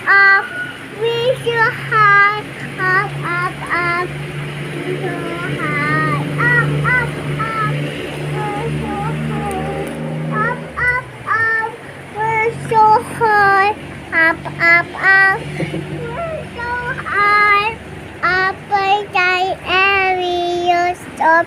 Up, we so high, up, we so high, we're so high, up, we're so high, up, by the area, stop.